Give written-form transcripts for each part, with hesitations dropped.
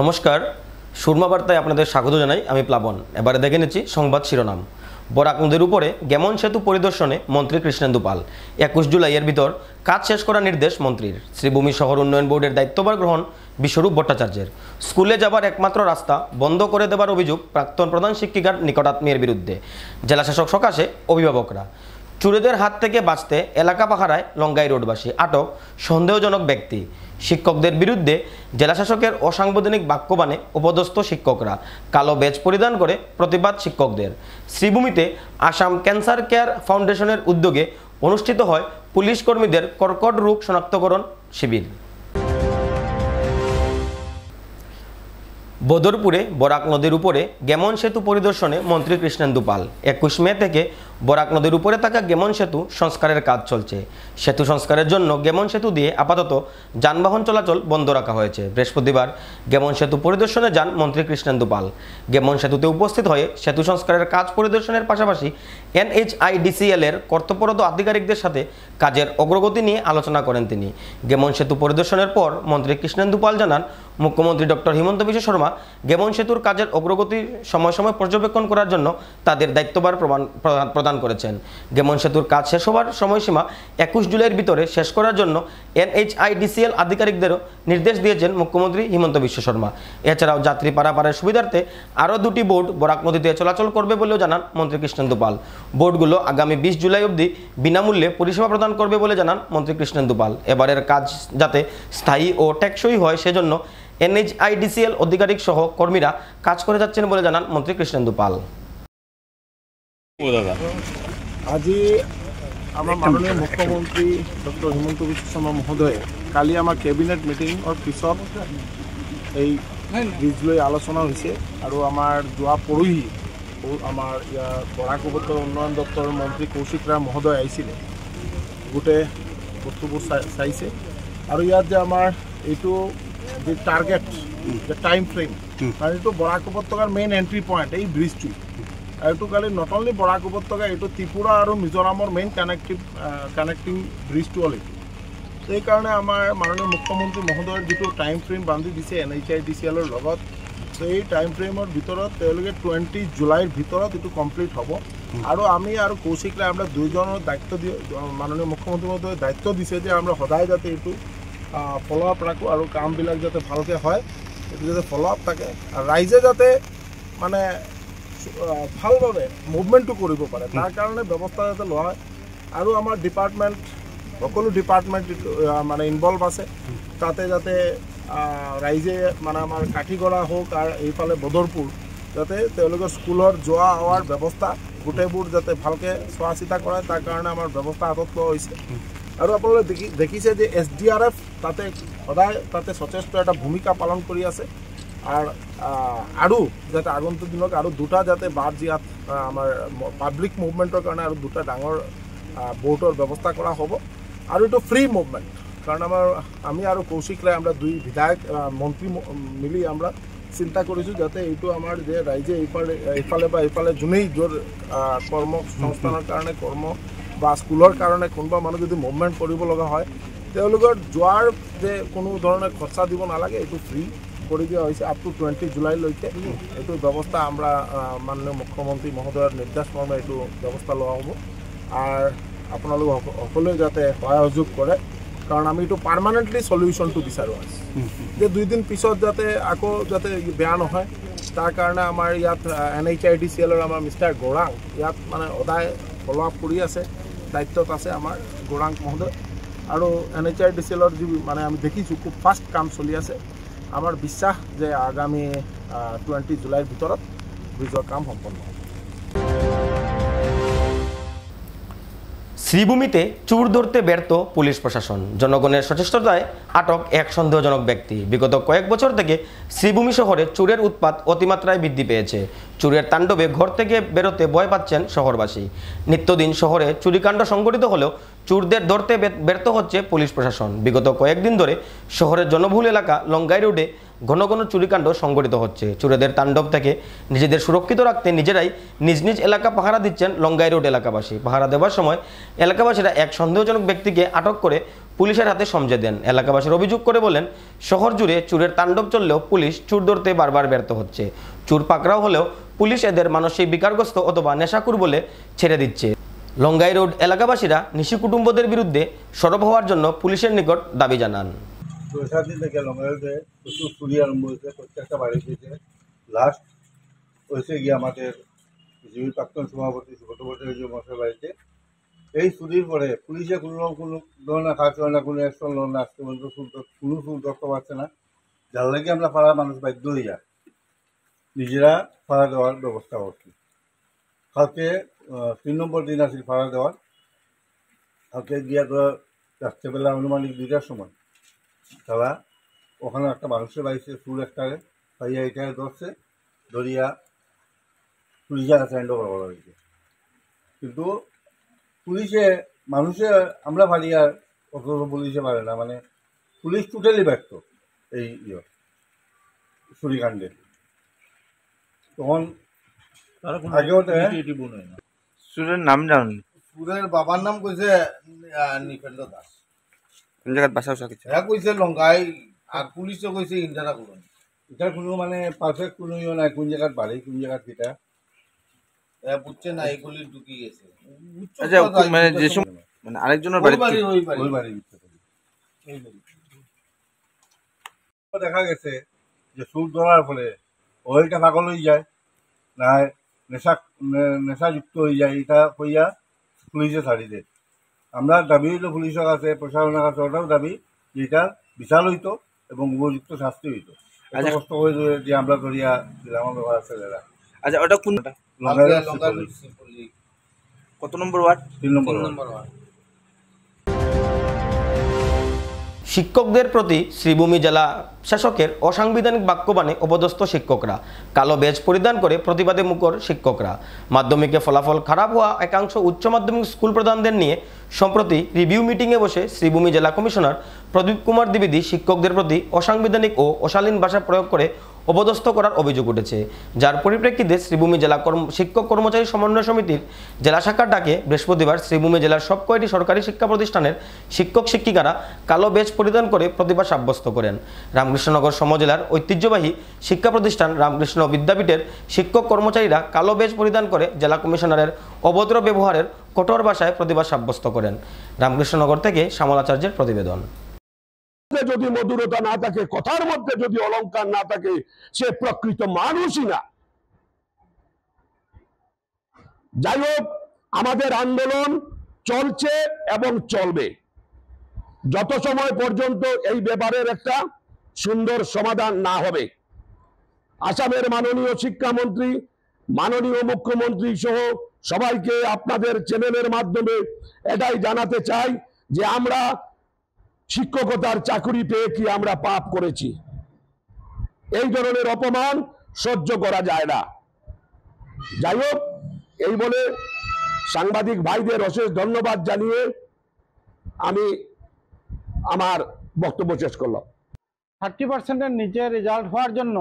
নমস্কার, সুরমা বার্তায় আপনাদের স্বাগত জানাই। আমি প্লাবন। এবারে দেখে নিচ্ছি সংবাদ শিরোনাম। বরাক নদীর উপরে গেমন সেতু পরিদর্শনে মন্ত্রী কৃষ্ণেন্দু পাল। 21 জুলাইয়ের ভিতর কাজ শেষ করার নির্দেশ মন্ত্রীর। শ্রীভূমি শহর উন্নয়ন বোর্ডের দায়িত্বভার গ্রহণ বিশ্বরূপ ভট্টাচার্যের। স্কুলে যাবার একমাত্র রাস্তা বন্ধ করে দেবার অভিযোগ প্রাক্তন প্রধান শিক্ষিকার নিকটাত্মীয়ের বিরুদ্ধে। জেলাশাসক সকাশে অভিভাবকরা। চোরেদের হাত থেকে বাঁচতে এলাকা পাহারায় লঙ্গাই রোডবাসী। আটক সন্দেহজনক ব্যক্তি। শিক্ষকদের বিরুদ্ধে জেলাশাসকের অসাংবিধানিক বাক্যবাণে অপদস্থ শিক্ষকরা। কালো ব্যাজ পরিধান করে প্রতিবাদ শিক্ষকদের। শ্রীভূমিতে আসাম ক্যান্সার কেয়ার ফাউন্ডেশনের উদ্যোগে অনুষ্ঠিত হয় পুলিশ কর্মীদের কর্কট রোগ শনাক্তকরণ শিবির। বদরপুরে বরাক নদীর উপরে গেমন সেতু পরিদর্শনে মন্ত্রী কৃষ্ণেন্দু পাল। 21 মে থেকে বরাক নদীর উপরে থাকা গেমন সেতু সংস্কারের কাজ চলছে। সেতু সংস্কারের জন্য গেমন সেতু দিয়ে আপাতত যানবাহন চলাচল বন্ধ রাখা হয়েছে। বৃহস্পতিবার গেমন সেতু পরিদর্শনে যান মন্ত্রী কৃষ্ণেন্দু পাল। গেমন সেতুতে উপস্থিত হয়ে সেতু সংস্কারের কাজ পরিদর্শনের পাশাপাশি NHIDCL এর কর্তব্যরত আধিকারিকদের সাথে কাজের অগ্রগতি নিয়ে আলোচনা করেন তিনি। গেমন সেতু পরিদর্শনের পর মন্ত্রী কৃষ্ণেন্দু পাল জানান, মুখ্যমন্ত্রী ডক্টর হিমন্ত বিশ্ব শর্মা গেমন সেতুর কাজের অগ্রগতি সময় সময় পর্যবেক্ষণ করার জন্য তাদের দায়িত্বভার প্রদান করেছেন। গেমন সেতুর কাজ শেষ হওয়ার সময়সীমা 21 জুলাইয়ের ভিতরে শেষ করার জন্য NHIDCL আধিকারিকদেরও নির্দেশ দিয়েছেন মুখ্যমন্ত্রী হিমন্ত বিশ্ব শর্মা। এছাড়াও যাত্রী পারাপারের সুবিধার্থে আরও 2টি বোট বরাক নদীতে চলাচল করবে বলেও জানান মন্ত্রী কৃষ্ণেন্দু পাল। বোটগুলো আগামী 20 জুলাই অবধি বিনামূল্যে পরিষেবা প্রদান করবে বলে জানান মন্ত্রী কৃষ্ণেন্দু পাল। এবারের কাজ যাতে স্থায়ী ও টেকসই হয় সেজন্য NHIDCL আধিকারিক সহ কর্মীরা কাজ করে যাচ্ছেন বলে জানান মন্ত্রী কৃষ্ণেন্দু পাল। আজি আমাৰ মাননীয় মুখ্যমন্ত্ৰী ডক্টৰ হিমন্ত বিশ্ব শৰ্মা মহোদয়ে কালি আমাৰ কেবিনেট মিটিঙৰ পিছত এই ব্ৰিজ লৈ আলোচনা হৈছে আৰু আমাৰ যোৱা পৰহি আমাৰ ইয়াৰ বৰাক উপত্যকা উন্নয়ন দপ্তৰৰ মন্ত্ৰী কৌশিক ৰায় মহোদয় আহিছিলে, গোটেই বস্তুবোৰ চাইছে আৰু ইয়াত যে আমাৰ এইটো যে টাৰ্গেট যে টাইম ফ্ৰেম, কাৰণ এইটো বৰাক উপত্যকাৰ মেইন এণ্ট্ৰি পইণ্ট এই ব্ৰিজটো। আৰু এইটো কালি নট অনলি বৰাক উপত্যকা, এইটো ত্ৰিপুৰা আৰু মিজোৰামৰ মেইন কানেক্টিং ব্ৰিজটো হ'ল এইটো। সেইকাৰণে আমাৰ মাননীয় মুখ্যমন্ত্ৰী মহোদয়ৰ যিটো টাইম ফ্ৰেম বান্ধি দিছে NHIDCL ৰ লগত, এই টাইম ফ্ৰেমৰ ভিতৰত তেওঁলোকে 20 জুলাইৰ ভিতৰত এইটো কমপ্লিট হ'ব। আৰু আমি আৰু কৌশিক ৰায় আমরা দুইজনৰ দায়িত্ব দি মাননীয় মুখ্যমন্ত্ৰী মহোদয়ে দায়িত্ব দিছে যে আমরা সদায় যাতে এইটো ফলো আপ রাখোঁ আৰু কামবিলাক যাতে ভালকৈ হয়, এইটো যাতে ফলো আপ থাকে, আৰু ৰাইজে যাতে মানে ভালভাৱে মুভমেণ্টটো কৰিব পাৰে তাৰ কাৰণে ব্যৱস্থা যাতে লোৱা হয়। আৰু আমাৰ ডিপাৰ্টমেণ্ট সকলো ডিপাৰ্টমেণ্ট মানে ইনভলভ আছে, তাতে যাতে ৰাইজে মানে আমাৰ কাঠিগড়া হওক আৰু এইফালে বদৰপুৰ যাতে তেওঁলোকৰ স্কুলৰ যোৱা হোৱাৰ ব্যৱস্থা গোটেইবোৰ যাতে ভালকৈ চোৱা চিতা কৰে, তাৰ কাৰণে আমাৰ ব্যৱস্থা হাতত লোৱা হৈছে। আৰু আপোনালোকে দেখিছে যে SDRF তাতে সদায় তাতে যথেষ্ট এটা ভূমিকা পালন কৰি আছে। আৰু যাতে আগন্তুক দিনত আৰু দুটা যাতে বাদ ইয়াত আমাৰ পাব্লিক মুভমেণ্টৰ কাৰণে আৰু দুটা ডাঙৰ বোটৰ ব্যৱস্থা কৰা হ'ব। আৰু এইটো ফ্ৰী মুভমেণ্ট, কাৰণ আমি আৰু কৌশিক ৰায় আমরা দুই বিধায়ক মন্ত্ৰী মিলি আমরা চিন্তা কৰিছোঁ যাতে এইটো আমাৰ যে ৰাইজে এইফালে বা এইফালে যোনেই য'ৰ কৰ্মসংস্থানৰ কাৰণে কৰ্ম বা স্কুলৰ কাৰণে কোনোবা মানুহ যদি মুভমেণ্ট কৰিব লগা হয় তেওঁলোকৰ যোৱাৰ যে কোনো ধৰণৰ খৰচা দিব নালাগে, এইটো ফ্ৰী কৰি দিয়া হৈছে আপ টু 20 জুলাইলৈকে। এইটো ব্যৱস্থা আমরা মাননীয় মুখ্যমন্ত্ৰী মহোদয়ৰ নিৰ্দেশ মৰ্মে এইটো ব্যৱস্থা লোৱা হ'ব। আৰু আপোনালোক সকলোৱে যাতে সহযোগ কৰে, কাৰণ আমি এইটো পাৰ্মানেণ্টলি সলিউশ্যনটো বিচাৰোঁ যে 2 দিন পিছত যাতে আকৌ যাতে বেয়া নহয়, তাৰ কাৰণে আমাৰ ইয়াত NHIDCL আমাৰ মিষ্টাৰ গৌৰাং ইয়াত মানে সদায় ফলো আপ কৰি আছে, দায়িত্বত আছে আমাৰ গৌৰাং মহোদয়। আৰু NHIDCL যি মানে আমি দেখিছোঁ খুব ফাষ্ট কাম চলি আছে। আমাৰ বিশ্বাস যে আগামী 20 জুলাইৰ ভিতৰত ব্ৰিজৰ কাম সম্পন্ন হ'ব। শ্রীভূমিতে চোর ধরতে ব্যর্থ পুলিশ প্রশাসন। জনগণের সচেষ্টতায় আটক এক সন্দেহজনক ব্যক্তি। বিগত কয়েক বছর থেকে শ্রীভূমি শহরে চোরের উৎপাত অতিমাত্রায় বৃদ্ধি পেয়েছে। চোরের তাণ্ডবে ঘর থেকে বেরোতে ভয় পাচ্ছেন শহরবাসী। নিত্যদিন শহরে চুরিকাণ্ড সংঘটিত হলেও চোরদের ধরতে ব্যর্থ হচ্ছে পুলিশ প্রশাসন। বিগত কয়েকদিন ধরে শহরের জনবহুল এলাকা লঙ্গাই রোডে ঘন ঘন চুরিকাণ্ড সংঘটিত হচ্ছে। চোরেদের তাণ্ডব থেকে নিজেদের সুরক্ষিত রাখতে নিজেরাই নিজ নিজ এলাকা পাহারা দিচ্ছেন লঙ্গাই রোড এলাকাবাসী। পাহারা দেওয়ার সময় এলাকাবাসীরা এক সন্দেহজনক ব্যক্তিকে আটক করে পুলিশের হাতে সমঝে দেন। এলাকাবাসীর অভিযোগ করে বলেন, শহর জুড়ে চোরের তাণ্ডব চললেও পুলিশ চোর ধরতে বারবার ব্যর্থ হচ্ছে। চোর পাকড়াও হলেও পুলিশ এদের মানসিক বিকারগ্রস্ত অথবা নেশাকুর বলে ছেড়ে দিচ্ছে। লঙ্গাই রোড এলাকাবাসীরা নিশি কুটুম্বদের বিরুদ্ধে সরব হওয়ার জন্য পুলিশের নিকট দাবি জানান। 6-7 দিন থেকে লঙ্গাই রোডে প্রচুর চুরি আরম্ভ হয়েছে, প্রত্যেকটা বাড়ি থেকে। লাস্ট হয়েছে গিয়ে আমাদের পৃথিবীর প্রাক্তন সভাপতি সুব্রত ভট্টাচার্য মশাইয়ের বাড়িতে। এই চুরির পরে পুলিশে কোনো ধরনের কাজ হয় না, কোনো অ্যাকশন নেয় না, আজকে পর্যন্ত কোনো চুর ধরতে পারছে না। যার লাগে আমরা পাড়ার মানুষ বাধ্য হয়ে যায় নিজেরা ভাড়া দেওয়ার ব্যবস্থা করছি। কালকে 3 নম্বর দিন আসি ভাড়া দেওয়ার। কালকে গিয়া তো রাত্রেবেলা আনুমানিক 2টার সময় তারা ওখানে একটা মানুষের বাড়িতে চুর একটারে পাইয়া এটাকে ধরছে, ধরিয়া পুলিশের কাছে হ্যান্ড ওভার করা হয়েছে। কিন্তু পুলিশে মানুষে আমরা পারি আর অত পুলিশে পারে না, মানে পুলিশ টোটালি ব্যর্থ এই চুরিকাণ্ডে। তখন আগেও সুরের নাম জানেন? সুরের বাবার নাম কইছে নিপেন্দ্র দাস। কোন জায়গায় বাসা কিছু হ্যাঁ কইছে লঙ্কাই, আর পুলিশও কইছে ইন্টারা করুন। এটার কোনো মানে পারফেক্ট কোনো ইয়ে নাই, কোন জায়গার বাড়ি কোন জায়গার কিটা বুঝছে না, এগুলি ঢুকি গেছে। আচ্ছা, মানে যে মানে আরেকজনের বাড়ি ওই বাড়ি দেখা গেছে যে সুর ধরার ফলে ওইটা পাগল হয়ে যায় না, নেশাযুক্ত হয়ে যায়, এটা কইয়া পুলিশে ছাড়ি দেয়। আমরা দাবি হইল পুলিশের কাছে, প্রশাসনের কাছে ওটাও দাবি যে এটা বিচার হইতো এবং উপযুক্ত শাস্তি হইতো। এত কষ্ট করে যে আমরা ধরিয়া দিলাম আমার ছেলেরা। আচ্ছা, ওটা কোন কত নম্বর ওয়ার্ড? 3 নম্বর ওয়ার্ড। শিক্ষকদের প্রতি শ্রীভূমি জেলা শাসকের অসাংবিধানিক বাক্যবাণে অপদস্থ শিক্ষকরা। কালো ব্যাজ পরিধান করে প্রতিবাদে মুখর শিক্ষকরা। মাধ্যমিকে ফলাফল খারাপ হওয়া একাংশ উচ্চ মাধ্যমিক স্কুল প্রধানদের নিয়ে সম্প্রতি রিভিউ মিটিংয়ে বসে শ্রীভূমি জেলা কমিশনার প্রদীপ কুমার দ্বিবেদী শিক্ষকদের প্রতি অসাংবিধানিক ও অশালীন ভাষা প্রয়োগ করে অপদস্থ করার অভিযোগ উঠেছে, যার পরিপ্রেক্ষিতে শ্রীভূমি জেলা শিক্ষক কর্মচারী সমন্বয় সমিতির জেলা শাখার ডাকে বৃহস্পতিবার শ্রীভূমি জেলার সব কয়টি সরকারি শিক্ষা প্রতিষ্ঠানের শিক্ষক শিক্ষিকারা কালো ব্যাজ পরিধান করে প্রতিবাদ সাব্যস্ত করেন। রামকৃষ্ণনগর সমজেলার ঐতিহ্যবাহী শিক্ষা প্রতিষ্ঠান রামকৃষ্ণ বিদ্যাপীঠের শিক্ষক কর্মচারীরা কালো ব্যাজ পরিধান করে জেলা কমিশনারের অভদ্র ব্যবহারের কঠোর ভাষায় প্রতিবাদ সাব্যস্ত করেন। রামকৃষ্ণনগর থেকে শ্যামলাচার্যের প্রতিবেদন। যদি মধুরতা না থাকে, কথার মধ্যে যদি অলংকার না থাকে, সে প্রকৃত মানুষই না। যাই হোক, আমাদের আন্দোলন চলছে এবং চলবে যত সময় পর্যন্ত এই ব্যাপারের একটা সুন্দর সমাধান না হবে। আসামের মাননীয় শিক্ষামন্ত্রী, মাননীয় মুখ্যমন্ত্রী সহ সবাইকে আপনাদের চ্যানেলের মাধ্যমে এটাই জানাতে চাই যে আমরা শিক্ষকতার চাকরি পেয়ে কি আমরা পাপ করেছি? এই ধরনের অপমান সহ্য করা যায় না। যাই হোক, এই বলে সাংবাদিক ভাইদের অশেষ ধন্যবাদ জানিয়ে আমি আমার বক্তব্য শেষ করলাম। 30%-এর নিচে রেজাল্ট হওয়ার জন্য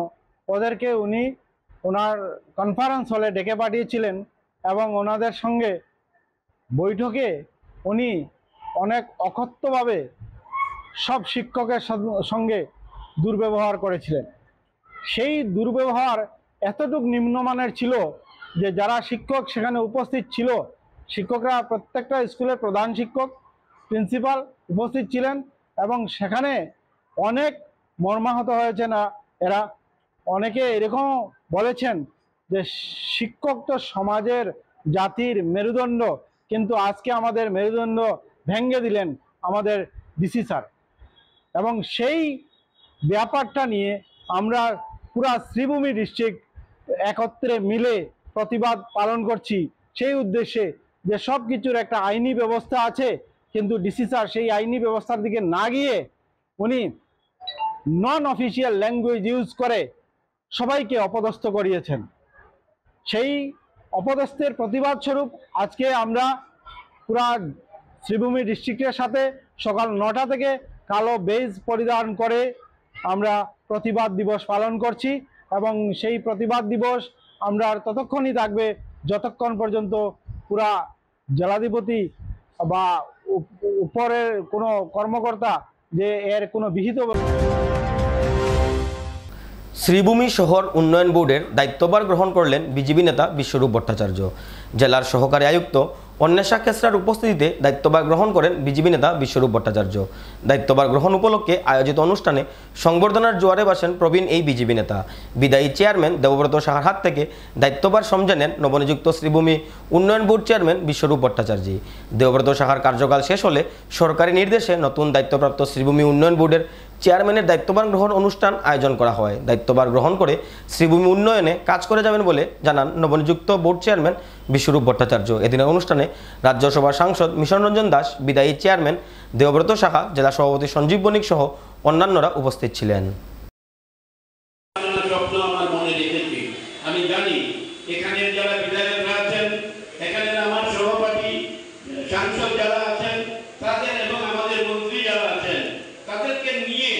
ওদেরকে উনি ওনার কনফারেন্স হলে ডেকে পাঠিয়েছিলেন এবং ওনাদের সঙ্গে বৈঠকে উনি অনেক অকথ্যভাবে সব শিক্ষকের সঙ্গে দুর্ব্যবহার করেছিলেন। সেই দুর্ব্যবহার এতটুকু নিম্নমানের ছিল যে যারা শিক্ষক সেখানে উপস্থিত ছিল, শিক্ষকরা প্রত্যেকটা স্কুলের প্রধান শিক্ষক, প্রিন্সিপাল উপস্থিত ছিলেন এবং সেখানে অনেক মর্মাহত হয়েছে না এরা। অনেকে এরকম বলেছেন যে শিক্ষক তো সমাজের জাতির মেরুদণ্ড, কিন্তু আজকে আমাদের মেরুদণ্ড ভেঙে দিলেন আমাদের ডিসি স্যার। এবং সেই ব্যাপারটা নিয়ে আমরা পুরা শ্রীভূমি ডিস্ট্রিক্ট একত্রে মিলে প্রতিবাদ পালন করছি সেই উদ্দেশ্যে যে সব কিছুর একটা আইনি ব্যবস্থা আছে, কিন্তু ডিসি স্যার সেই আইনি ব্যবস্থার দিকে না গিয়ে উনি নন অফিসিয়াল ল্যাঙ্গুয়েজ ইউজ করে সবাইকে অপদস্থ করিয়েছেন। সেই অপদস্থের প্রতিবাদ স্বরূপ আজকে আমরা পুরা শ্রীভূমি ডিস্ট্রিক্টের সাথে সকাল 9টা থেকে কালো বেজ পরিধান করে আমরা প্রতিবাদ দিবস পালন করছি এবং সেই প্রতিবাদ দিবস আমরা ততক্ষণই থাকবে যতক্ষণ পর্যন্ত পুরা জেলাধিপতি বা উপরের কোনো কর্মকর্তা যে এর কোনো বিহিত শ্রীভূমি শহর উন্নয়ন বোর্ডের দায়িত্বভার গ্রহণ করলেন বিজেপি নেতা বিশ্বরূপ ভট্টাচার্য। জেলার সহকারী আয়ুক্ত অন্বেষা খেসরার উপস্থিতিতে দায়িত্বভার গ্রহণ করেন বিজেপি নেতা বিশ্বরূপ ভট্টাচার্য। দায়িত্বভার গ্রহণ উপলক্ষে আয়োজিত অনুষ্ঠানে সংবর্ধনার জোয়ারে বাসেন প্রবীণ এই বিজেপি নেতা। বিদায়ী চেয়ারম্যান দেবব্রত সাহার হাত থেকে দায়িত্বভার সমঝে নেন নবনিযুক্ত শ্রীভূমি উন্নয়ন বোর্ড চেয়ারম্যান বিশ্বরূপ ভট্টাচার্য। দেবব্রত সাহার কার্যকাল শেষ হলে সরকারি নির্দেশে নতুন দায়িত্বপ্রাপ্ত শ্রীভূমি উন্নয়ন বোর্ডের চেয়ারম্যানের দায়িত্বভার গ্রহণ অনুষ্ঠান আয়োজন করা হয়। দায়িত্বভার গ্রহণ করে শ্রীভূমি উন্নয়নে কাজ করে যাবেন বলে জানান নবনিযুক্ত বোর্ড চেয়ারম্যান বিশ্বরূপ ভট্টাচার্য। এদিনের অনুষ্ঠানে রাজ্যসভার সাংসদ মিশন রঞ্জন দাস, বিদায়ী চেয়ারম্যান দেবব্রত সাহা, জেলা সভাপতি সঞ্জীব বণিক সহ অন্যান্যরা উপস্থিত ছিলেন। আমি জানি এখানে যারা বিধায়করা আছেন, এখানে আমার সভাপতি সাংসদ যারা আছেন তাদের এবং আমাদের মন্ত্রী যারা আছেন তাদেরকে নিয়ে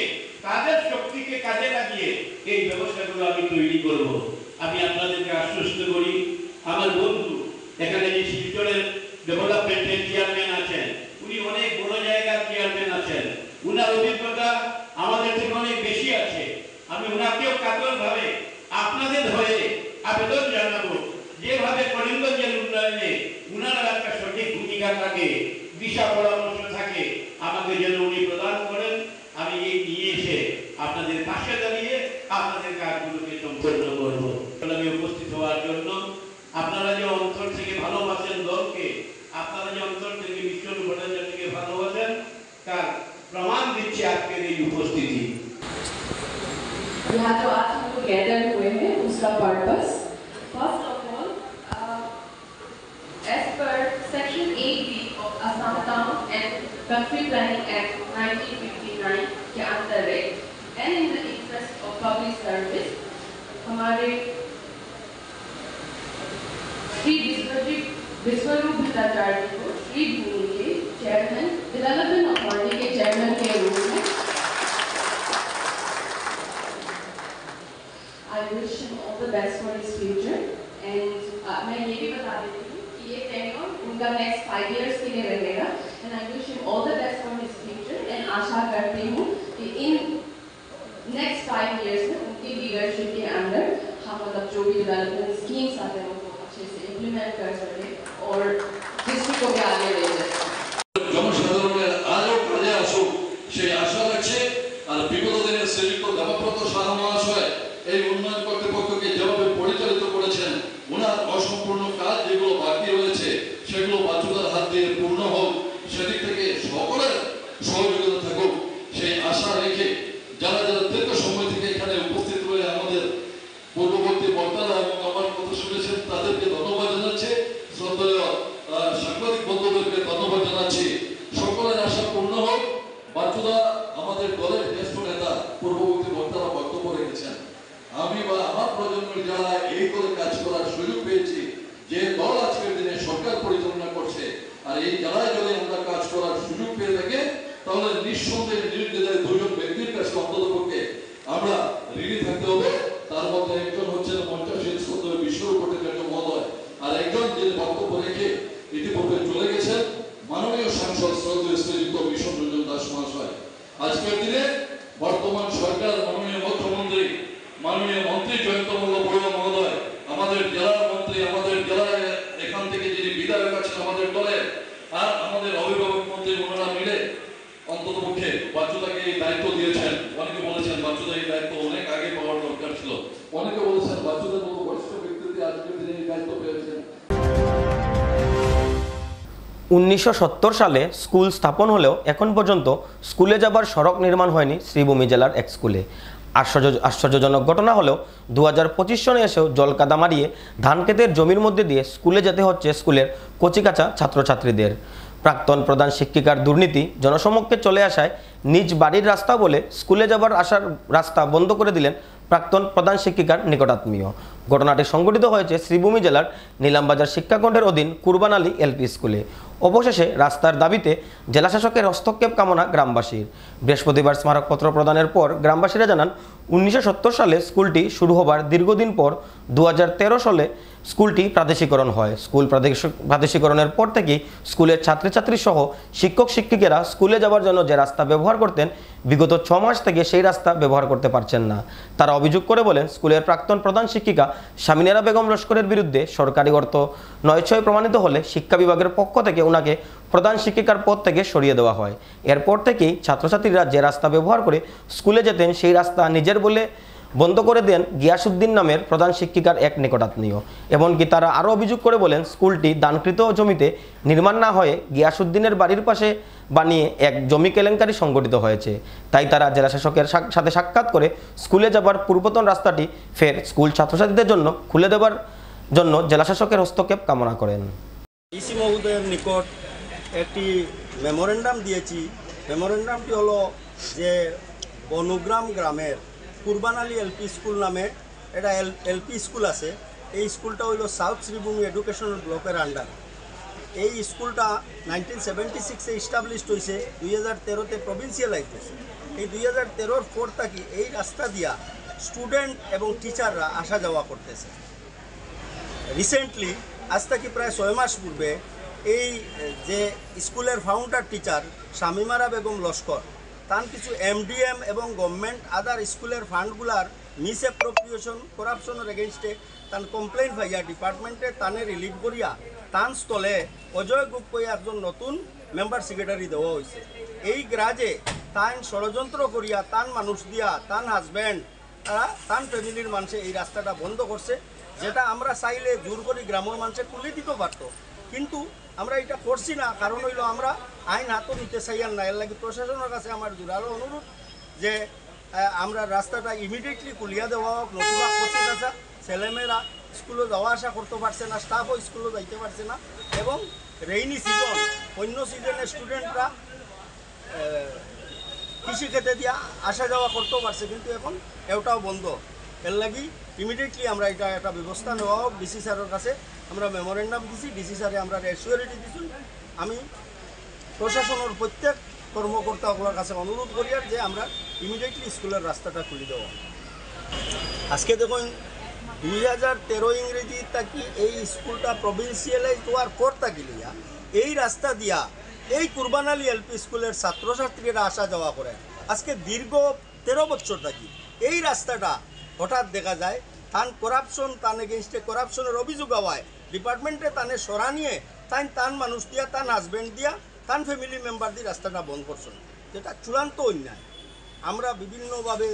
তাদের শক্তিকে কাজে লাগিয়ে এই ব্যবস্থাগুলো আমি তৈরি করব। আমি আপনাদেরকে আশ্বস্ত করি, আমার বন্ধু এখানে যে শিলচরের ডেভেলপমেন্টের চেয়ারম্যান আছেন, উনি অনেক বড় জায়গার চেয়ারম্যান আছেন, উনার অভিজ্ঞতা আমাদের থেকে অনেক বেশি আছে। আমি উনাকেও কাতরভাবে আপনাদের হয়ে আবেদন জানাবো, যেভাবে করিমগঞ্জের উন্নয়নে উনার একটা সঠিক ভূমিকা থাকে, দিশা পরামর্শ থাকে, আমাকে যেন উনি প্রদান করেন। আমি এই নিয়ে এসে আপনাদের পাশে দাঁড়িয়ে আপনাদের কাজগুলোকে সম্পন্ন করবো। আমি উপস্থিত হওয়ার জন্য, আপনারা যে অন্তর থেকে ভালোবাসেন দলকে, আপনারা যে অন্তর থেকে মিশন ভট্টাচার্যকে ভালোবাসেন, তার প্রমাণ দিচ্ছে আজকের এই উপস্থিতি। यहाँ जो आज हम लोग गैदर हुए हैं उसका purpose first of all as per section 8B of Assam town and country planning act 1959 के अंतर्गत and in the interest of public service हमारे श्री विश्वरूप भट्टाचार्य को श्रीभूमि के चेयरमैन डेवलपमेंट अथॉरिटी के चेयरमैन के रूप में I wish him all the best for his future and मैं ये भी बता देती हूँ कि ये टेन्योर उनका नेक्स्ट 5 years के लिए रहेगा and I wish him all the best for his future and आशा करती हूँ कि इन नेक्स्ट 5 years में उनकी लीडरशिप के अंदर हम मतलब जो भी डेवलपमेंट स्कीम्स आते हैं उनको अच्छे से इम्प्लीमेंट कर सके और डिस्ट्रिक्ट को भी आगे ले जाए। জনসাধারণের আরো কাজে আসুক সেই আশা রাখছে। আর বিগত দিনে শ্রীযুক্ত দেবব্রত সাহা মহাশয় এই উন্নয়ন কর্তৃপক্ষকে যেভাবে পরিচালিত করেছেন, ওনার অসম্পূর্ণ কাজ যেগুলো বাকি রয়েছে সেগুলো বাচ্চুদার হাত দিয়ে পূর্ণ হোক, সেদিক থেকে সকলের সহযোগিতা থাকুক সেই আশা রেখে যারা যারা দীর্ঘ সময় থেকে এখানে উপস্থিত রয়ে আমাদের পূর্ববর্তী বক্তারা এবং আমার কথা শুনেছেন তাদেরকে ধন্যবাদ জানাচ্ছি। শ্রদ্ধেয় সাংবাদিক বন্ধুদেরকে ধন্যবাদ জানাচ্ছি। সকলের আশা পূর্ণ হোক। বাচ্চুদা আমাদের দলের জ্যেষ্ঠ নেতা, পূর্ববর্তী বক্তারা বক্তব্য রেখেছেন। আমি বা আমার প্রজন্মের যারা এই দলে কাজ করার সুযোগ পেয়েছি, যে দল আজকের দিনে সরকার পরিচালনা করছে, আর এই জেলায় যদি আমরা কাজ করার সুযোগ পেয়ে থাকি তাহলে নিঃসন্দেহে নির্দ্বিধায় দুজন ব্যক্তির কাছে অন্ততপক্ষে আমরা ঋণী থাকতে হবে। তার মধ্যে একজন হচ্ছেন মঞ্চাসীন শ্রদ্ধেয় বিশ্বরূপ ভট্টাচার্য মহোদয়, আর একজন যিনি বক্তব্য রেখে ইতিপূর্বে চলে গেছেন মাননীয় সাংসদ শ্রদ্ধেয় শ্রীযুক্ত মিশন রঞ্জন দাস মহাশয়। আজকের দিনে বর্তমান সরকার, মাননীয় মুখ্যমন্ত্রী, মাননীয় মন্ত্রী জয়ন্ত বড়ুয়া মহোদয়, আমাদের জেলার মন্ত্রী, আমাদের জেলায় এখান থেকে যিনি বিধায়ক আছেন আমাদের দলের, আর আমাদের অভিভাবক মন্ত্রী, ওনারা মিলে অন্ততপক্ষে বাচ্চুদাকে এই দায়িত্ব দিয়েছেন। অনেকে বলেছেন বাচ্চুদা এই দায়িত্ব অনেক আগে পাওয়ার দরকার ছিল, অনেকে বলেছেন বাচ্চুদার মতো বরিষ্ঠ ব্যক্তিত্ব আজকের দিনে এই দায়িত্ব পেয়েছেন। 1970 সালে স্কুল স্থাপন হলেও এখন পর্যন্ত স্কুলে যাবার সড়ক নির্মাণ হয়নি শ্রীভূমি জেলার এক স্কুলে। আশ্চর্যজনক ঘটনা হলেও 2025 সনে এসেও জলকাদা মারিয়ে ধান ক্ষেতের জমির মধ্যে দিয়ে স্কুলে যেতে হচ্ছে স্কুলের কচিকাঁচা ছাত্রছাত্রীদের। প্রাক্তন প্রধান শিক্ষিকার দুর্নীতি জনসমক্ষে চলে আসায় নিজ বাড়ির রাস্তা বলে স্কুলে যাবার আসার রাস্তা বন্ধ করে দিলেন প্রাক্তন প্রধান শিক্ষিকার নিকটাত্মীয়। ঘটনাটি সংঘটিত হয়েছে শ্রীভূমি জেলার নীলামবাজার শিক্ষাখণ্ডের অধীন কুরবান আলী এলপি স্কুলে। অবশেষে রাস্তার দাবিতে জেলাশাসকের হস্তক্ষেপ কামনা গ্রামবাসীর। বৃহস্পতিবার স্মারকপত্র প্রদানের পর গ্রামবাসীরা জানান 1970 সালে স্কুলটি শুরু হবার দীর্ঘদিন পর 2013 সালে স্কুলটি প্রাদেশিকরণ হয়। স্কুল প্রাদেশিকরণের পর থেকেই স্কুলের ছাত্রছাত্রী সহ শিক্ষক শিক্ষিকারা স্কুলে যাওয়ার জন্য যে রাস্তা ব্যবহার করতেন বিগত 6 মাস থেকে সেই রাস্তা ব্যবহার করতে পারছেন না। তারা অভিযোগ করে বলেন, স্কুলের প্রাক্তন প্রধান শিক্ষিকা শামিনেরা বেগম লস্করের বিরুদ্ধে সরকারি অর্থ নয়ছয় প্রমাণিত হলে শিক্ষা বিভাগের পক্ষ থেকে ওনাকে প্রধান শিক্ষিকার পদ থেকে সরিয়ে দেওয়া হয়। এরপর থেকেই ছাত্রছাত্রীরা যে রাস্তা ব্যবহার করে স্কুলে যেতেন সেই রাস্তা নিজের বলে বন্ধ করে দেন গিয়াসউদ্দিন নামের প্রধান শিক্ষিকার এক নিকটাত্মীয়। এমনকি তারা আরও অভিযোগ করে বলেন, স্কুলটি দানকৃত জমিতে নির্মাণ না হয়ে গিয়াসউদ্দিনের বাড়ির পাশে বানিয়ে এক জমি কেলেঙ্কারি সংগঠিত হয়েছে। তাই তারা জেলাশাসকের সাথে সাক্ষাৎ করে স্কুলে যাবার পূর্বতন রাস্তাটি ফের স্কুল ছাত্রছাত্রীদের জন্য খুলে দেওয়ার জন্য জেলাশাসকের হস্তক্ষেপ কামনা করেন। ডিসি মহোদয়ের নিকট একটি মেমোরেন্ডাম দিয়েছি। মেমোরেন্ডামটি হলো যে বনুগ্রাম গ্রামের কুরবান আলী এলপি স্কুল নামে এটা এলপি স্কুল আছে। এই স্কুলটা হইল সাউথ শ্রীভূমি এডুকেশনাল ব্লকের আন্ডার। এই স্কুলটা 1976-এ ইস্টাবলিশড হয়েছে, 2013-তে প্রভিন্সিয়ালাইজ হয়েছে। এই 2013-র পর থেকে এই রাস্তা দিয়া স্টুডেন্ট এবং টিচাররা আসা যাওয়া করতেছে। রিসেন্টলি আজ থেকে প্রায় 6 মাস পূর্বে এই যে স্কুলের ফাউন্ডার টিচার শামিমারা বেগম লস্কর তান কিছু MDM এবং গভর্নমেন্ট আদার স্কুলের ফান্ডগুলার মিস অ্যাপ্রোপ্রিয়েশন করাপশনের এগেনস্টে তান কমপ্লেইন পাইয়া ডিপার্টমেন্টে তানে রিলিভ করিয়া তান স্থলে অজয় গুপ্তকে একজন নতুন মেম্বার সেক্রেটারি দেওয়া হয়েছে। এই গ্রাজে তান ষড়যন্ত্র করিয়া তান মানুষ দিয়া তান হাজব্যান্ড তান ফ্যামিলির মানুষে এই রাস্তাটা বন্ধ করছে, যেটা আমরা চাইলে জোর করি গ্রামের মানুষে খুলে দিতে পারত, কিন্তু আমরা এটা করছি না। কারণ হইল আমরা আইন হাতও নিতে চাইয়ার না। এর লাগে প্রশাসনের কাছে আমার জোরালো অনুরোধ যে আমরা রাস্তাটা ইমিডিয়েটলি খুলিয়া দেওয়া হোক। নতুবা কোচিং আছে, ছেলেমেয়েরা স্কুলে যাওয়া আসা করতে পারছে না, স্টাফও স্কুলে যাইতে পারছে না, এবং রেইনি সিজন অন্য সিজনে স্টুডেন্টরা কৃষি খেতে দিয়া আসা যাওয়া করতেও পারছে, কিন্তু এখন এটাও বন্ধ। এর লাগি ইমিডিয়েটলি আমরা এটা একটা ব্যবস্থা নেওয়া হোক। ডিসি স্যারের কাছে আমরা মেমোরেন্ডাম দিছি, ডিসি স্যারে আমরা অ্যাসিওরিটি দিছি। আমি প্রশাসনের প্রত্যেক কর্মকর্তাগুলোর কাছে অনুরোধ করি আর যে আমরা ইমিডিয়েটলি স্কুলের রাস্তাটা খুলে দেওয়া। আজকে দেখুন 2013 ইংরেজি থাকি এই স্কুলটা প্রভিন্সিয়ালাইজ হওয়ার পর থাকি লিয়া এই রাস্তা দিয়া এই কুরবান আলী এলপি স্কুলের ছাত্রছাত্রীরা আসা যাওয়া করে আজকে দীর্ঘ 13 বছর থাকি। এই রাস্তাটা হঠাৎ দেখা যায় তান করাপশন, তান এগেনস্টে করাপশনের অভিযোগ হওয়ায় ডিপার্টমেন্টে তানে সরা নিয়ে তান মানুষ দিয়া তান হাজব্যান্ড দিয়া তান ফ্যামিলি মেম্বার দিয়ে রাস্তাটা বন্ধ করছেন, যেটা চূড়ান্ত অন্যায়। আমরা বিভিন্নভাবে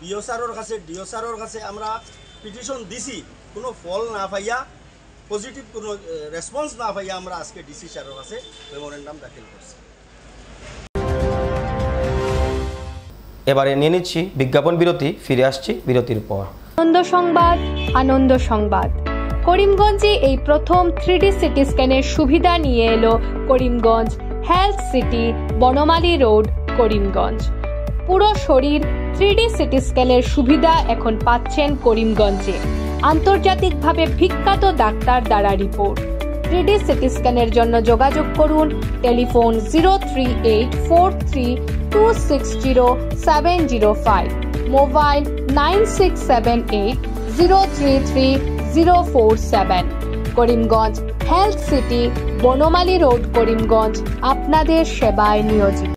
বিও স্যারের কাছে ডিও স্যারের কাছে আমরা পিটিশন দিছি, কোনো ফল না পাইয়া, পজিটিভ কোনো রেসপন্স না পাইয়া আমরা আজকে ডিসি স্যারের কাছে মেমোরেন্ডাম দাখিল করছি। এবারে নিয়ে নিচ্ছি বিজ্ঞাপন বিরতি, ফিরে আসছি বিরতির পর। আনন্দ সংবাদ করিমগঞ্জে এই প্রথম 3D সিটি স্ক্যানের সুবিধা নিয়ে এলো Karimganj health city, Banamali road, Karimganj. পুরো শরীর 3D সিটি স্ক্যানের সুবিধা এখন পাচ্ছেন করিমগঞ্জে। আন্তর্জাতিকভাবে বিখ্যাত ডাক্তার দ্বারা রিপোর্ট। 3D সিটি স্ক্যানের জন্য যোগাযোগ করুন telephone 03843260705, mobile 9678033047। Karimganj health city, Banamali road, Karimganj আপনাদের সেবায় নিয়োজিত।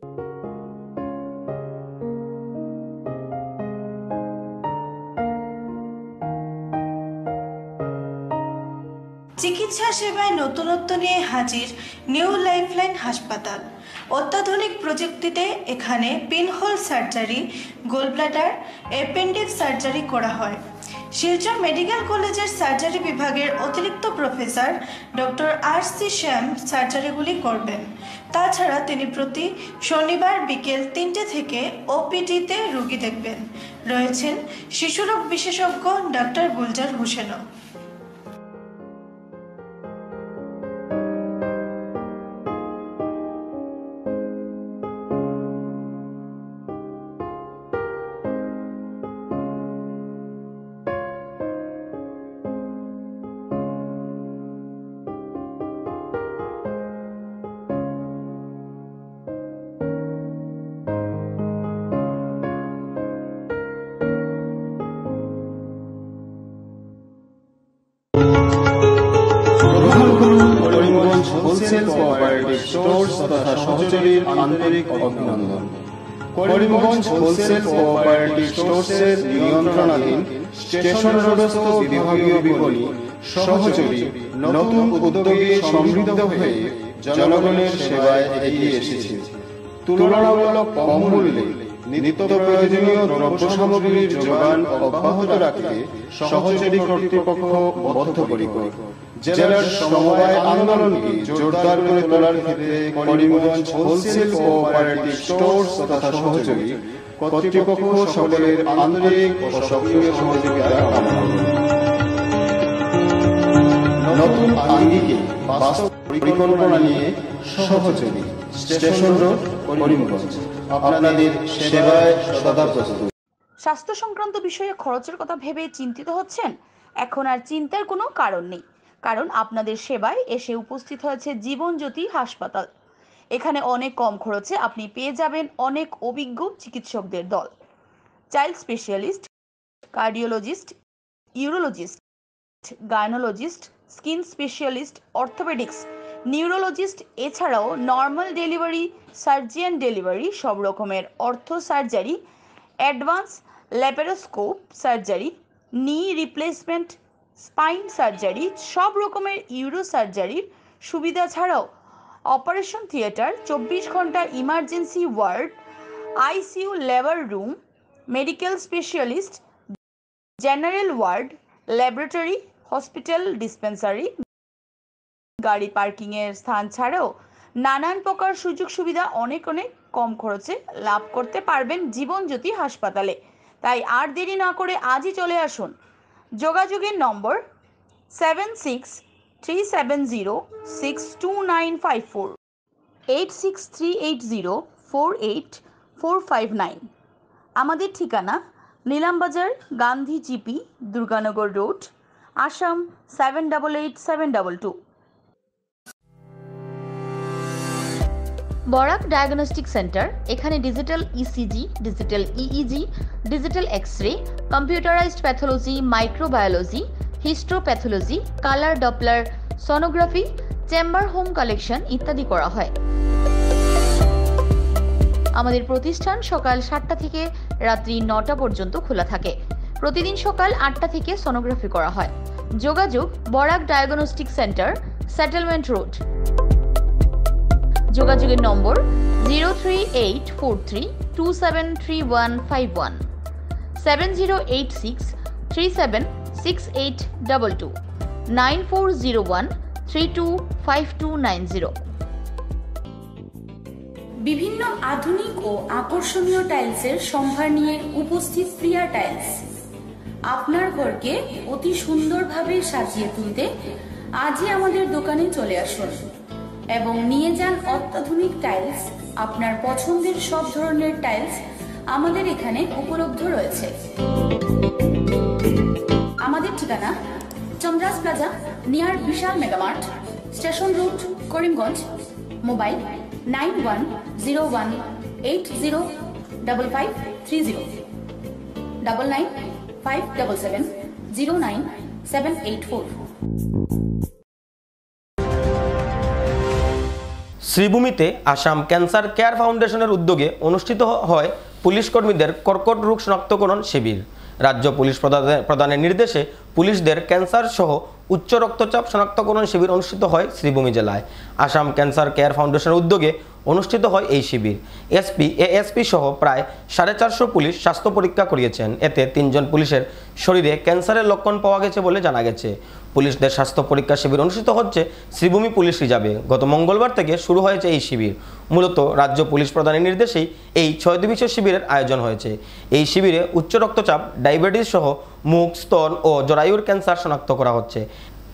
চিকিৎসা সেবায় নতুনত্ব নিয়ে হাজির নিউ লাইফলাইন হাসপাতাল। অত্যাধুনিক প্রযুক্তিতে এখানে pinhole surgery, gallbladder, appendix surgery করা হয়। শিলচর মেডিকেল কলেজের সার্জারি বিভাগের অতিরিক্ত প্রফেসর ডক্টর RC শ্যাম সার্জারিগুলি করবেন। তাছাড়া তিনি প্রতি শনিবার বিকেল 3টে থেকে OPD-তে রোগী দেখবেন। রয়েছেন শিশুরোগ বিশেষজ্ঞ ডক্টর গুলজার হোসেনও। হোলসেল কোঅপারেটিভ স্টোর্স তথা সহযোগীর আন্তরিক অভিনন্দন। করিমগঞ্জ হোলসেল কোঅপারেটিভ স্টোর্সের নিয়ন্ত্রণাধীন স্টেশন রোডস্থ বিভাগীয় বিপণী সহযোগী নতুন উদ্যোগে সমৃদ্ধ হয়ে জনগণের সেবায় এগিয়ে এসেছে। তুলনামূলক কম মূল্যে নিত্য প্রয়োজনীয় দ্রব্য সামগ্রীর যোগান অব্যাহত রাখতে সহযোগী কর্তৃপক্ষ বদ্ধপরিকর। জেলার সমবায় আন্দোলনকে জোরদার করে তোলার ক্ষেত্রে করিমগঞ্জ হোলসেল কোঅপারেটিভ স্টোর্স তথা সহযোগী কর্তৃপক্ষ সকলের আন্তরিক ও সক্রিয় সহযোগিতা কামনা করে। নতুন আঙ্গিকে বাস্তব পরিকল্পনা নিয়ে সহযোগী স্টেশন রোড করিমগঞ্জ আপনাদের সেবায় সদা প্রস্তুত। স্বাস্থ্য সংক্রান্ত বিষয়ে খরচের কথা ভেবে চিন্তিত হচ্ছেন? এখন আর চিন্তার কোনো কারণ নেই, কারণ আপনাদের সেবায় এসে উপস্থিত হয়েছে জীবনজ্যোতি হাসপাতাল। এখানে অনেক কম খরচে আপনি পেয়ে যাবেন অনেক অভিজ্ঞ চিকিৎসকদের দল। Child specialist, cardiologist, urologist, gynaecologist, skin specialist, orthopaedics, neurologist, এছাড়াও নর্মাল ডেলিভারি, সার্জিয়ান ডেলিভারি, সব রকমের ortho surgery, advance laparoscope surgery, knee replacement, spine surgery, সব রকমের ইউরো সার্জারির সুবিধা ছাড়াও অপারেশন থিয়েটার, 24 ঘন্টা emergency ward, ICU labour room, medical specialist, general ward, laboratory, hospital dispensary, গাড়ি পার্কিংয়ের স্থান ছাড়াও নানান প্রকার সুযোগ সুবিধা অনেক কম খরচে লাভ করতে পারবেন জীবনজ্যোতি হাসপাতালে। তাই আর দেরি না করে আজই চলে আসুন। যোগাযোগের নম্বর 7637062954, 8638048459। আমাদের ঠিকানা Nilambazar, Gandhi GP, Durganagar road, Assam 788722। Barak diagnostic centre. এখানে digital ECG, digital EEG, digital x-ray, computerised pathology, microbiology, histopathology, colour doppler sonography, chamber home collection ইত্যাদি করা হয়। আমাদের প্রতিষ্ঠান সকাল 7টা থেকে রাত্রি 9টা পর্যন্ত খোলা থাকে। প্রতিদিন সকাল 8টা থেকে সোনোগ্রাফি করা হয়। যোগাযোগ Barak diagnostic centre, settlement road. যোগাযোগের নম্বর 03843273151, 7086376822, 9401325290। বিভিন্ন আধুনিক ও আকর্ষণীয় টাইলসের সম্ভার নিয়ে উপস্থিত প্রিয়া টাইলস। আপনার ঘরকে অতি সুন্দরভাবে সাজিয়ে তুলতে আজই আমাদের দোকানে চলে আসুন এবং নিয়ে যান অত্যাধুনিক টাইলস। আপনার পছন্দের সব ধরনের টাইলস আমাদের এখানে উপলব্ধ রয়েছে। আমাদের ঠিকানা Chandra's plaza, near Vishal megamart, station road, Karimganj. Mobile 9101805530, 9957709784। শ্রীভূমিতে আসাম ক্যান্সার কেয়ার ফাউন্ডেশনের উদ্যোগে অনুষ্ঠিত হয় পুলিশ কর্মীদের কর্কট রোগ শনাক্তকরণ শিবির। রাজ্য পুলিশ প্রধানের নির্দেশে পুলিশদের ক্যান্সার সহ উচ্চ রক্তচাপ শনাক্তকরণ শিবির অনুষ্ঠিত হয় শ্রীভূমি জেলায়। আসাম ক্যান্সার কেয়ার ফাউন্ডেশনের উদ্যোগে অনুষ্ঠিত হয় এই শিবির। এসপি, এএসপি সহ প্রায় 450 পুলিশ স্বাস্থ্য পরীক্ষা করিয়েছেন। এতে 3 জন পুলিশের শরীরে ক্যান্সারের লক্ষণ পাওয়া গেছে বলে জানা গেছে। পুলিশদের স্বাস্থ্য পরীক্ষা শিবির অনুষ্ঠিত হচ্ছে শ্রীভূমি পুলিশ রিজার্ভে। গত মঙ্গলবার থেকে শুরু হয়েছে এই শিবির। মূলত রাজ্য পুলিশ প্রধানের নির্দেশেই এই 6 দিবসীয় শিবিরের আয়োজন হয়েছে। এই শিবিরে উচ্চ রক্তচাপ, ডায়াবেটিস সহ মুখ, স্তন ও জরায়ুর ক্যান্সার শনাক্ত করা হচ্ছে।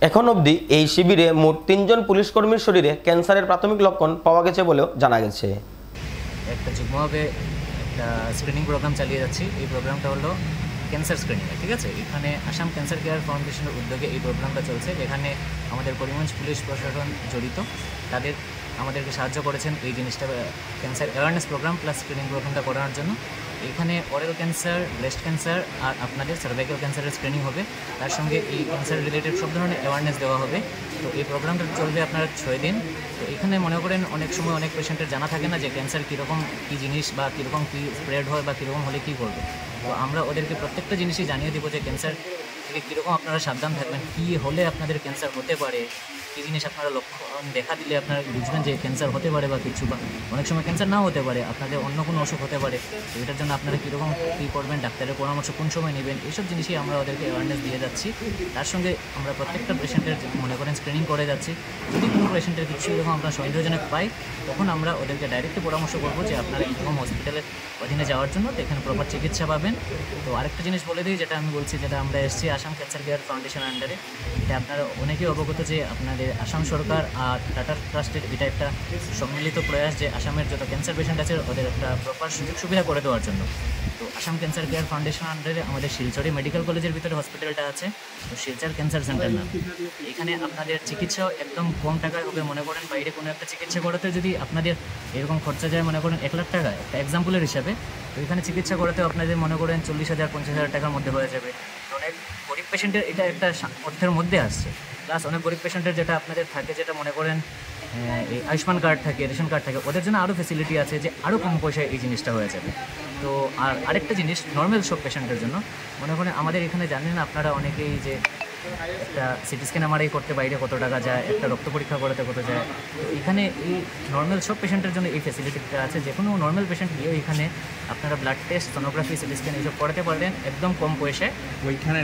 এখন অবধি এই শিবিরে মোট 3 জন পুলিশ কর্মীর শরীরে ক্যান্সারের প্রাথমিক লক্ষণ পাওয়া গেছে বলেও জানা গেছে। একটা যুগ্মভাবে একটা স্ক্রিনিং প্রোগ্রাম চালিয়ে যাচ্ছি। এই প্রোগ্রামটা হলো ক্যান্সার স্ক্রিনিং, ঠিক আছে। এখানে আসাম ক্যান্সার কেয়ার ফাউন্ডেশনের উদ্যোগে এই প্রোগ্রামটা চলছে, যেখানে আমাদের করিমগঞ্জ পুলিশ প্রশাসন জড়িত। তাদের আমাদেরকে সাহায্য করেছেন এই জিনিসটা, cancer awareness programme plus screening প্রোগ্রামটা করানোর জন্য। এখানে অরেল ক্যান্সার, ব্রেস্ট ক্যান্সার আর আপনাদের সার্ভাইকাল ক্যান্সারের স্ক্রিনিং হবে। তার সঙ্গে এই ক্যান্সার রিলেটেড সব ধরনের অ্যাওয়ারনেস দেওয়া হবে। তো এই প্রোগ্রামটা চলবে আপনার 6 দিন। তো এখানে মনে করেন অনেক সময় অনেক পেশেন্টের জানা থাকে না যে ক্যান্সার কীরকম কী জিনিস বা কীরকম কী স্প্রেড হয় বা কীরকম হলে কী করবে। তো আমরা ওদেরকে প্রত্যেকটা জিনিসই জানিয়ে দেবো যে ক্যান্সার থেকে কীরকম আপনারা সাবধান থাকবেন, কী হলে আপনাদের ক্যান্সার হতে পারে, কী জিনিস আপনারা লক্ষণ দেখা দিলে আপনারা বুঝবেন যে ক্যান্সার হতে পারে বা কিছু, বা অনেক সময় ক্যান্সার নাও হতে পারে, আপনাদের অন্য কোনো অসুখ হতে পারে। তো এটার জন্য আপনারা কীরকম কী করবেন, ডাক্তারের পরামর্শ কোন সময় নেবেন, এইসব জিনিসই আমরা ওদেরকে অ্যাওয়ারনেস দিয়ে যাচ্ছি। তার সঙ্গে আমরা প্রত্যেকটা পেশেন্টের মনে করেন স্ক্রিনিং করে যাচ্ছি। যদি কোনো পেশেন্টের কিছু এরকম আমরা সন্দেহজনক পাই, তখন আমরা ওদেরকে ডাইরেক্টলি পরামর্শ করবো যে আপনারা এরকম হসপিটালের অধীনে যাওয়ার জন্য, তো এখানে প্রপার চিকিৎসা পাবেন। তো আরেকটা জিনিস বলে দিই, যেটা আমি বলছি, যেটা আমরা এসেছি আসাম ক্যান্সার কেয়ার ফাউন্ডেশন আন্ডারে, এটা আপনারা অনেকেই অবগত যে আপনাদের আসাম সরকার আর টাটা ট্রাস্টের এটা একটা সম্মিলিত প্রয়াস যে আসামের যত ক্যান্সার পেশেন্ট আছে ওদের একটা প্রপার সুযোগ সুবিধা করে দেওয়ার জন্য। তো আসাম ক্যান্সার কেয়ার ফাউন্ডেশন আন্ডারে আমাদের শিলচরে মেডিকেল কলেজের ভিতরে হসপিটালটা আছে, তো শিলচর ক্যান্সার সেন্টার নাম। এখানে আপনাদের চিকিৎসাও একদম কম টাকায় হবে। মনে করেন বাইরে কোনো একটা চিকিৎসা করাতে যদি আপনাদের এরকম খরচা যায় মনে করেন 1 লাখ টাকা, একটা এক্সাম্পলের হিসাবে, তো এখানে চিকিৎসা করাতেও আপনাদের মনে করেন 40,000-50,000 টাকার মধ্যে হয়ে যাবে। অনেক গরিব পেশেন্টের এটা একটা অর্থের মধ্যে আসছে। প্লাস অনেক গরিব পেশেন্টের যেটা আপনাদের থাকে, যেটা মনে করেন এই আয়ুষ্মান কার্ড থাকে, রেশন কার্ড থাকে, ওদের জন্য আরও ফেসিলিটি আছে যে আরও কম পয়সায় এই জিনিসটা হয়ে যাবে। তো আর আরেকটা জিনিস, নর্মাল সব পেশেন্টের জন্য মনে করেন আমাদের এখানে জানেন না আপনারা অনেকেই যে একটা সিটি স্ক্যান এমআরআই করতে বাইরে কত টাকা যায়, একটা রক্ত পরীক্ষা করাতে কত যায়। তো এখানে এই নর্মাল সব পেশেন্টের জন্য এই ফেসিলিটিটা আছে। যে কোনো নর্মাল পেশেন্ট গিয়েও এখানে আপনারা blood test, sonography, CT scan এইসব করাতে পারবেন একদম কম পয়সায় ওইখানে।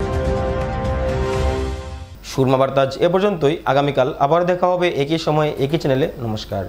সুরমা বার্তা আজ এ পর্যন্তই। আগামীকাল আবার দেখা হবে একই সময়ে একই চ্যানেলে। নমস্কার।